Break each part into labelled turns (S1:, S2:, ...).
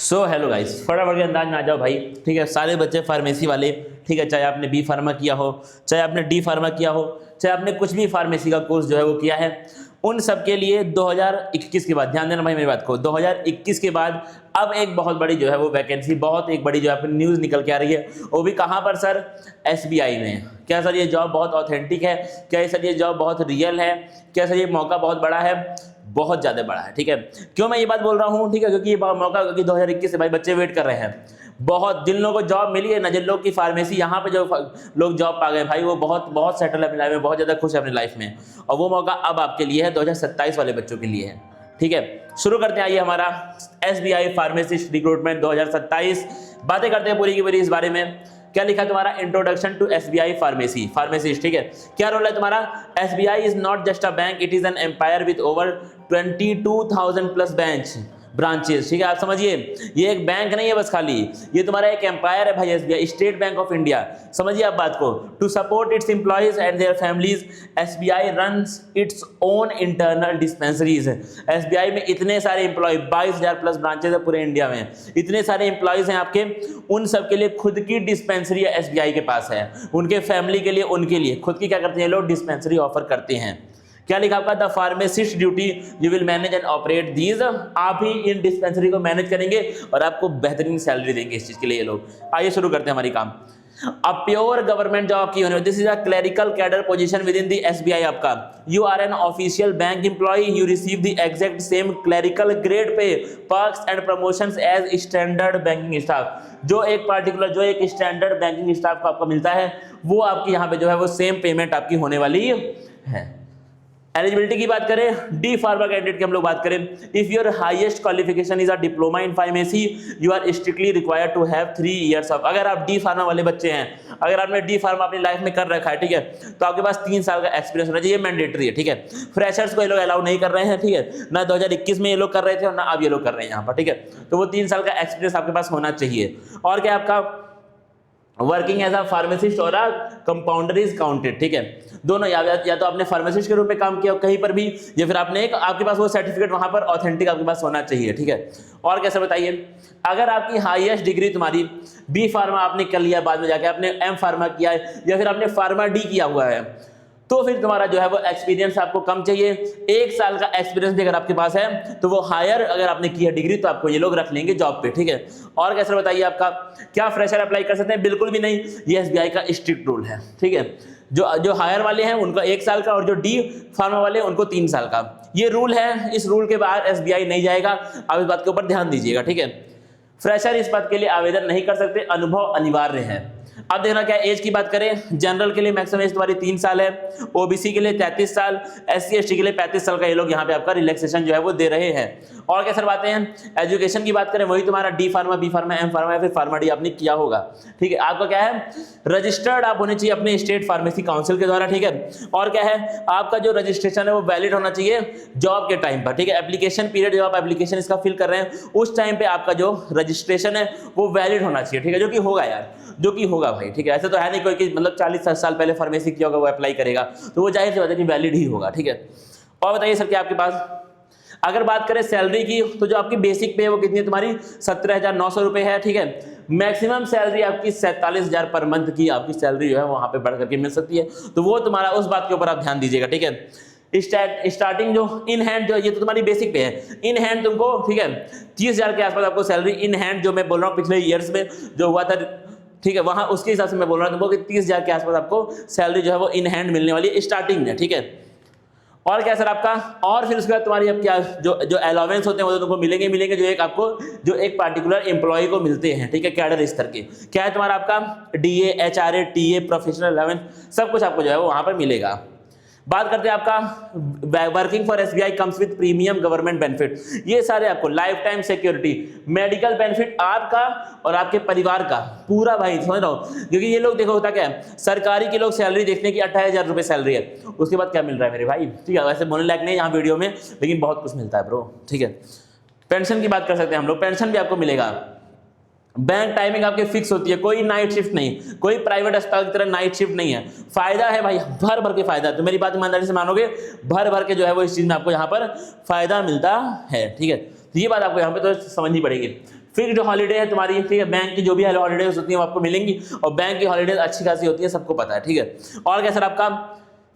S1: Hello guys, फटाफट के अंदाज में आ जाओ भाई। ठीक है, सारे बच्चे फार्मेसी वाले, ठीक है, चाहे आपने बी फार्मा किया हो, चाहे आपने डी फार्मा किया हो, चाहे आपने कुछ भी फार्मेसी का कोर्स जो है वो किया है, उन सब के लिए 2021 के बाद, ध्यान देना भाई मेरी बात को, 2021 के बाद अब एक बहुत बड़ी जो है वो वैकेंसी, बहुत एक बड़ी जो है अपनी न्यूज़ निकल के आ रही है। वो भी कहाँ पर सर? एसबीआई में। क्या सर ये जॉब बहुत ऑथेंटिक है? क्या सर ये जॉब बहुत रियल है? क्या सर ये मौका बहुत बड़ा है? बहुत ज़्यादा बड़ा है। ठीक है, क्यों मैं ये बात बोल रहा हूँ? ठीक है, क्योंकि ये मौका, क्योंकि 2021 से भाई बच्चे वेट कर रहे हैं। बहुत जिन लोगों को जॉब मिली है ना, जिन लोग की फार्मेसी यहाँ पे जो लोग जॉब पा गए भाई, वो बहुत बहुत सेटल है अपनी लाइफ में, बहुत ज़्यादा खुश है अपनी लाइफ में। और वो मौका अब आपके लिए है, 2027 वाले बच्चों के लिए है। ठीक है, शुरू करते हैं। आइए हमारा एसबीआई फार्मेसिस्ट रिक्रूटमेंट 2027, बातें करते हैं पूरी की पूरी इस बारे में। क्या लिखा है तुम्हारा? Introduction to SBI pharmacy, pharmacist. ठीक है, क्या रोल है तुम्हारा? SBI is not just a bank, it is an empire with over 22,000 plus branches. ठीक है, आप समझिए, ये एक बैंक नहीं है बस खाली, ये तुम्हारा एक एम्पायर है भाई, SBI, State Bank of India. समझिए आप बात को। To support its employees and their families, SBI runs its own internal dispensaries. SBI में इतने सारे एम्प्लॉय, 22,000 प्लस ब्रांचेस है पूरे इंडिया में, इतने सारे एम्प्लॉयज हैं आपके, उन सब के लिए खुद की डिस्पेंसरी एसबीआई के पास है। उनके फैमिली के लिए, उनके लिए खुद की क्या करते हैं लोग? डिस्पेंसरी ऑफर करते हैं। क्या लिखा आपका? The pharmacist duty you will manage and operate these. आप ही इन डिस्पेंसरी को मैनेज करेंगे और आपको बेहतरीन सैलरी देंगे इस चीज के लिए ये लोग। आइए शुरू करते हैं हमारी काम। अ प्योर गवर्नमेंट जॉब की होने, this is a clerical cadre position within the SBI. आपका you are an official bank employ, you receive the exact same clerical grade pay, perks and promotions as standard banking staff. जो एक particular, जो एक standard banking staff को आपको मिलता है, वो आपकी यहाँ पे जो है वो सेम पेमेंट आपकी होने वाली है। एलिजिबिलिटी की बात करें, डी फार्मा कैंडिडेट की हम लोग बात करें, if your highest qualification is a diploma in pharmacy, you are strictly required to have 3 years of. अगर आप डी फार्मा वाले बच्चे हैं, अगर आपने डी फार्मा अपनी लाइफ में कर रखा है, ठीक है, तो आपके पास 3 साल का एक्सपीरियंस होना चाहिए, मैंडेटरी है। ठीक है, फ्रेशर्स को ये लोग अलाउ नहीं कर रहे हैं। ठीक है ना, 2021 में ये लोग कर रहे थे और ना अब ये लोग कर रहे हैं यहाँ पर। ठीक है, तो वो 3 साल का एक्सपीरियंस आपके पास होना चाहिए। और क्या आपका वर्किंग एज अ फार्मासिस्ट और अ कंपाउंडर इज काउंटेड। ठीक है, दोनों, या तो आपने फार्मासिस्ट के रूप में काम किया कहीं पर भी, या फिर आपने एक, आपके पास वो सर्टिफिकेट वहां पर ऑथेंटिक आपके पास होना चाहिए। ठीक है, और कैसे बताइए, अगर आपकी हाईएस्ट डिग्री तुम्हारी बी फार्मा आपने कर लिया, बाद में जाके आपने एम फार्मा किया है, या फिर आपने फार्मा डी किया हुआ है, तो फिर तुम्हारा जो है वो एक्सपीरियंस आपको कम चाहिए। 1 साल का एक्सपीरियंस भी अगर आपके पास है तो वो हायर, अगर आपने किया डिग्री, तो आपको ये लोग रख लेंगे जॉब पे। ठीक है, और कैसे बताइए, आपका क्या फ्रेशर अप्लाई कर सकते हैं? बिल्कुल भी नहीं, ये एसबीआई का स्ट्रिक्ट रूल है। ठीक है, जो हायर वाले हैं उनका 1 साल का, और जो डी फार्मा वाले हैं उनको 3 साल का, ये रूल है। इस रूल के बाहर एसबीआई नहीं जाएगा, आप इस बात के ऊपर ध्यान दीजिएगा। ठीक है, फ्रेशर इस बात के लिए आवेदन नहीं कर सकते, अनुभव अनिवार्य है। अब देखना क्या एज की बात करें, जनरल के लिए मैक्सिमम एज तुम्हारी 3 साल है, ओबीसी के लिए 33 साल, एससी एसटी के लिए 35 साल का ये लोग यहाँ पे आपका रिलैक्सेशन जो है वो दे रहे हैं। और क्या सर बातें हैं, एजुकेशन की बात करें, वही तुम्हारा D pharma, B pharma, M pharma या फिर फार्मा डी आपने किया होगा। ठीक है, आपका क्या है, रजिस्टर्ड आप होने चाहिए अपने स्टेट फार्मेसी काउंसिल के द्वारा। ठीक है, और क्या है, आपका जो रजिस्ट्रेशन है वो वैलिड होना चाहिए जॉब के टाइम पर। ठीक है, एप्लीकेशन पीरियड, जो आप एप्लीकेशन इसका फिल कर रहे हैं उस टाइम पे आपका जो रजिस्ट्रेशन है वो वैलिड होना चाहिए। ठीक है, जो कि होगा यार, जो कि होगा भाई। ठीक है, ऐसे तो है नहीं कोई कि मतलब 40 साल पहले फार्मेसी किया होगा वो अप्लाई करेगा, तो वो जाहिर सी बात है कि वैलिड ही होगा। ठीक है, और बताइए सर क्या आपके पास, अगर बात करें सैलरी की, तो जो आपकी बेसिक पे है वो कितनी है तुम्हारी? 17,900 रुपए है। ठीक है, मैक्सिमम सैलरी आपकी 47,000 पर मंथ की आपकी सैलरी जो है वहां पे बढ़ करके मिल सकती है, तो वो तुम्हारा, उस बात के ऊपर आप ध्यान दीजिएगा। ठीक है, स्टार्टिंग जो इन हैंड, जो ये तो तुम्हारी बेसिक पे है, इन हैंड तुमको, ठीक है, 30,000 के आसपास आपको सैलरी इन हैंड, जो मैं बोल रहा हूँ पिछले ईयर्स में जो हुआ था, ठीक है, वहां उसके हिसाब से मैं बोल रहा हूँ तुमको कि 30,000 के आसपास आपको सैलरी जो है वो इन हैंड मिलने वाली है स्टार्टिंग में। ठीक है, और क्या सर आपका, और फिर उसके बाद तुम्हारी अब क्या, जो अलाउंस होते हैं वो तो तुमको मिलेंगे, जो एक आपको, जो एक पार्टिकुलर एम्प्लॉय को मिलते हैं। ठीक है, कैडर स्तर के, क्या है तुम्हारा आपका DA, HRA, TA, professional allowance, सब कुछ आपको जो है वो वहां पर मिलेगा। बात करते हैं आपका working for SBI comes with premium government benefit, ये सारे आपको life time security, medical benefit आपका और आपके परिवार का पूरा भाई, समझ रहा हूँ, क्योंकि ये लोग देखो होता क्या है, सरकारी के लोग सैलरी देखने की 28,000 रुपए सैलरी है, उसके बाद क्या मिल रहा है मेरे भाई? ठीक है, वैसे बोलने लायक नहीं यहाँ वीडियो में, लेकिन बहुत कुछ मिलता है ब्रो। ठीक है, पेंशन की बात कर सकते हैं हम लोग, पेंशन भी आपको मिलेगा। बैंक टाइमिंग आपकी फिक्स होती है, कोई नाइट शिफ्ट नहीं, कोई प्राइवेट अस्पताल की तरह नाइट शिफ्ट नहीं है। फायदा है भाई, भर भर के फायदा, तो मेरी बात ईमानदारी से मानोगे, भर भर के जो है वो इस चीज में आपको यहाँ पर फायदा मिलता है। ठीक है, तो ये बात आपको यहाँ पे तो समझनी पड़ेगी। फिर जो हॉलीडे है तुम्हारी, ठीक है, बैंक की जो भी हॉलीडेज होती है वो आपको मिलेंगी, और बैंक की हॉलीडेज अच्छी खासी होती है, सबको पता है, ठीक है। और क्या सर आपका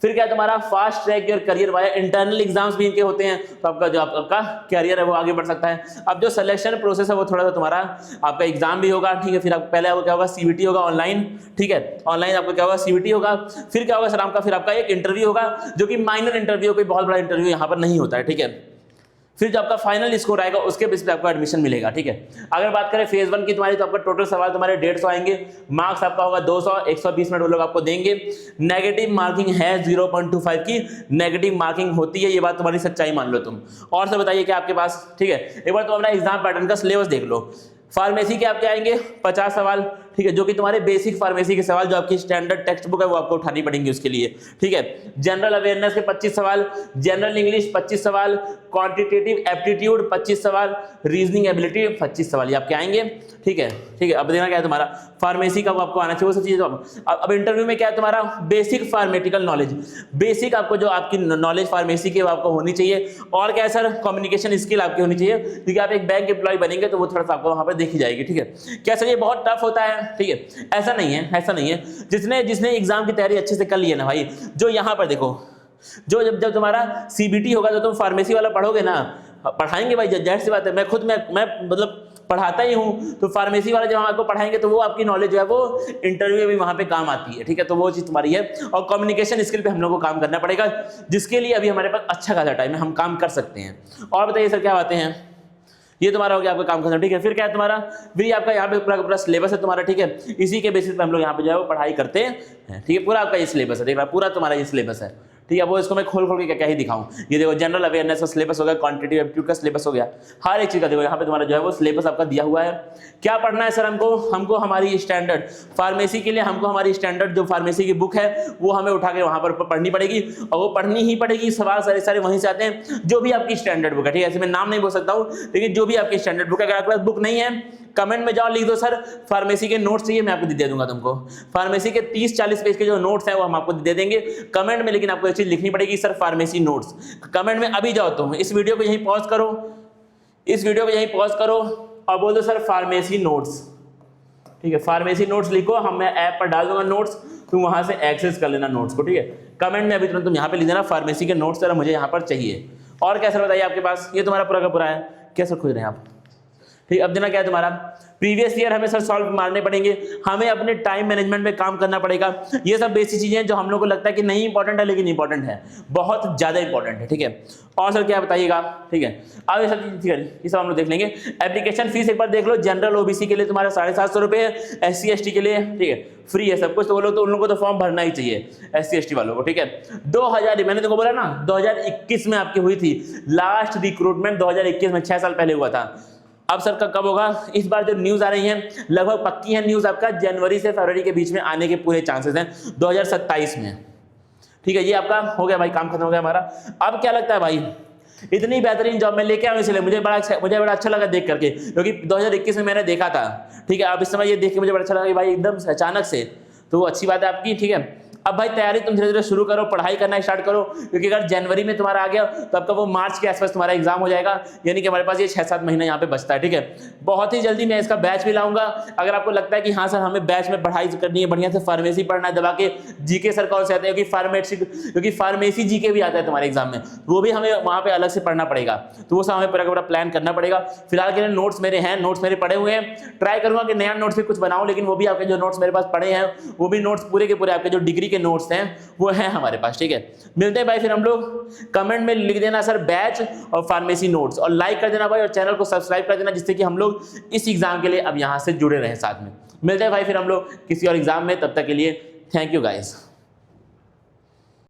S1: फिर क्या तुम्हारा fast track your career via internal exams भी इनके होते हैं, तो आपका जो आपका करियर है वो आगे बढ़ सकता है। अब जो सिलेक्शन प्रोसेस है वो थोड़ा सा तुम्हारा आपका एग्जाम भी होगा, ठीक है, फिर आप पहले आपको क्या होगा सीबीटी होगा ऑनलाइन, ठीक है, ऑनलाइन आपको क्या होगा सीबीटी होगा, फिर क्या होगा सर आपका फिर आपका एक इंटरव्यू होगा जो कि माइनर इंटरव्यू, कोई बहुत बड़ा इंटरव्यू यहाँ पर नहीं होता है, ठीक है। फिर जो आपका फाइनल स्कोर आएगा उसके बेस पे आपको एडमिशन मिलेगा, ठीक है। अगर बात करें फेज 1 की तुम्हारी, तो आपका टोटल सवाल तुम्हारे 150 आएंगे, मार्क्स आपका होगा 200, 120 मिनट वो लोग आपको देंगे। नेगेटिव मार्किंग है 0.25 की नेगेटिव मार्किंग होती है, ये बात तुम्हारी सच्चाई मान लो तुम। और सब बताइए क्या आपके पास, ठीक है, एक बार तुम अपना एग्जाम पैटर्न का सिलेबस देख लो। फार्मेसी के आपके आएंगे 50 सवाल, ठीक है, जो कि तुम्हारे बेसिक फार्मेसी के सवाल जो आपकी स्टैंडर्ड टेक्स्ट बुक है वो आपको उठानी पड़ेंगे उसके लिए, ठीक है। जनरल अवेयरनेस के 25 सवाल, जनरल इंग्लिश 25 सवाल, क्वांटिटेटिव एप्टीट्यूड 25 सवाल, रीजनिंग एबिलिटी 25 सवाल, ये आपके आएंगे, ठीक है, ठीक है। अब देना क्या है तुम्हारा फार्मेसी का वो आपको आना चाहिए, वो सब चीजें। अब इंटरव्यू में क्या है तुम्हारा बेसिक फार्मेटिकल नॉलेज, बेसिक आपको जो आपकी नॉलेज फार्मेसी की आपको होनी चाहिए। और क्या है सर कम्युनिकेशन स्किल आपकी होनी चाहिए, क्योंकि आप एक बैंक एम्प्लॉय बनेंगे तो वो थोड़ा सा आपको वहां पर देखी जाएगी, ठीक है। क्या सर ये बहुत टफ होता है, ठीक है, ऐसा नहीं है, ऐसा नहीं है। जिसने एग्जाम की तैयारी अच्छे से कर ली है ना भाई, जो यहाँ पर देखो, जो जब तुम्हारा सीबीटी होगा तो तुम फार्मेसी वाला पढ़ोगे ना, पढ़ाएंगे भाई, जाहिर सी बात है, मैं खुद मैं मतलब पढ़ाता ही हूँ, तो फार्मेसी वाले जब आपको पढ़ाएंगे तो वो आपकी नॉलेज जो है वो इंटरव्यू में भी वहाँ पे काम आती है, ठीक है। तो वो चीज़ तुम्हारी है, और कम्युनिकेशन स्किल पे हम लोग को काम करना पड़ेगा, जिसके लिए अभी हमारे पास अच्छा खासा टाइम है, हम काम कर सकते हैं। और बताइए सर क्या बातें हैं, ये तुम्हारा हो गया आपका काम खत्म, ठीक है। फिर क्या है तुम्हारा, फिर आपका यहाँ पे पूरा सिलेबस है तुम्हारा, ठीक है, इसी के बेसिस पे हम लोग यहाँ पे जो है वो पढ़ाई करते हैं, ठीक है। पूरा आपका ये सिलेबस है, देख रहा पूरा तुम्हारा ये सिलेबस है, ठीक है। वो इसको मैं खोल के क्या ही दिखाऊं, ये देखो जनरल अवेयरनेस का सिलेबस हो गया, क्वांटिटेटिव एप्टीट्यूड का सिलेबस हो गया, हर एक चीज का देखो यहाँ पे तुम्हारा जो है वो सिलेबस आपका दिया हुआ है। क्या पढ़ना है सर हमको हमारी स्टैंडर्ड फार्मेसी के लिए हमको हमारी स्टैंडर्ड जो फार्मेसी की बुक है वो हमें उठा के वहां पर पढ़नी पड़ेगी, और वो पढ़नी ही पड़ेगी। सवाल सारे वहीं से आते हैं, जो भी आपकी स्टैंडर्ड बुक है, ठीक है, ऐसे मैं नाम नहीं बोल सकता हूँ, लेकिन जो भी आपकी स्टैंडर्ड बुक है, अगर आपके पास बुक नहीं है कमेंट में जाओ लिख दो सर फार्मेसी के नोट्स चाहिए, मैं आपको दे दूंगा तुमको। फार्मेसी के 30-40 पेज के जो नोट्स हैं वो हम आपको दे देंगे कमेंट में, लेकिन आपको एक चीज लिखनी पड़ेगी सर फार्मेसी नोट्स। कमेंट में अभी जाओ तुम, इस वीडियो को यहीं पॉज करो, इस वीडियो को यहीं पॉज करो और बोल दो सर फार्मेसी नोट्स, ठीक है। फार्मेसी नोट्स लिखो, हम मैं ऐप पर डाल दूंगा नोट्स, तुम वहां से एक्सेस कर लेना नोट्स को, ठीक है। कमेंट में अभी तुरंत तुम यहाँ पे लिख देना फार्मेसी के नोट्स सर मुझे यहाँ पर चाहिए। और क्या सर बताइए आपके पास, ये तुम्हारा पूरा का पूरा है, क्या सर खोज रहे हैं आप, ठीक। अब देना क्या है तुम्हारा प्रीवियस ईयर हमें सर सॉल्व मारने पड़ेंगे, हमें अपने टाइम मैनेजमेंट में काम करना पड़ेगा। ये सब बेसिक चीजें हैं जो हम लोग को लगता है कि नहीं इंपॉर्टेंट है, लेकिन इंपॉर्टेंट है, बहुत ज्यादा इंपॉर्टेंट है, ठीक है। और सर क्या बताइएगा, ठीक है। अब ये सब चीज ये सब हम लोग देख लेंगे। एप्लीकेशन फीस एक बार देख लो, जनरल ओबीसी के लिए तुम्हारा 750 रुपये है, SC ST के लिए, ठीक है, फ्री है सब कुछ। तो वो लोग तो उन लोगों को तो फॉर्म भरना ही चाहिए SC ST वालों को, ठीक है। 2000 मैंने तुमको बोला ना 2021 में आपकी हुई थी लास्ट रिक्रूटमेंट, 2021 में 6 साल पहले हुआ था। अब सर कब होगा, इस बार जो न्यूज आ रही है लगभग पक्की है न्यूज, आपका जनवरी से फरवरी के बीच में आने के पूरे चांसेस हैं 2027 में, ठीक है। ये आपका हो गया भाई, काम खत्म हो गया हमारा। अब क्या लगता है भाई, इतनी बेहतरीन जॉब मैं लेके आऊँ, इसलिए मुझे बड़ा अच्छा लगा देख करके, क्योंकि 2021 में मैंने देखा था, ठीक है। अब इस समय ये देख के मुझे बड़ा अच्छा लगा कि भाई एकदम अचानक से, तो अच्छी बात है आपकी, ठीक है। अब भाई तैयारी तुम धीरे धीरे शुरू करो, पढ़ाई करना स्टार्ट करो, क्योंकि अगर जनवरी में तुम्हारा आ गया तो आपका वो मार्च के आसपास तुम्हारा एग्जाम हो जाएगा, यानी कि हमारे पास ये 6-7 महीना यहाँ पे बचता है, ठीक है। बहुत ही जल्दी मैं इसका बैच भी लाऊंगा। अगर आपको लगता है कि हाँ सर हमें बैच में पढ़ाई करनी है, बढ़िया से फार्मेसी पढ़ना है, दबा के जीके सर कौन से आते हैं, क्योंकि फार्मेसी जीके भी आता है तुम्हारे एग्जाम में, वो भी हमें वहाँ पे अलग से पढ़ना पड़ेगा, तो वो सब हमें पूरा प्लान करना पड़ेगा। फिलहाल के लिए नोट्स मेरे हैं, नोट्स मेरे पड़े हुए हैं, ट्राई करूंगा कि नया नोट्स भी कुछ बनाऊं, लेकिन वो भी आपके जो नोट्स मेरे पास पड़े हैं वो भी नोट्स पूरे के पूरे आपके जो डिग्री के नोट्स हैं वो है हमारे पास, ठीक है। मिलते हैं भाई फिर हम लोग, कमेंट में लिख देना सर बैच और फार्मेसी नोट्स, और लाइक कर देना भाई, और चैनल को सब्सक्राइब कर देना, जिससे कि हम लोग इस एग्जाम के लिए अब यहाँ से जुड़े रहें साथ में। मिलते हैं भाई फिर हम लोग किसी और एग्जाम में, तब तक के लिए थैंक यू गाइस।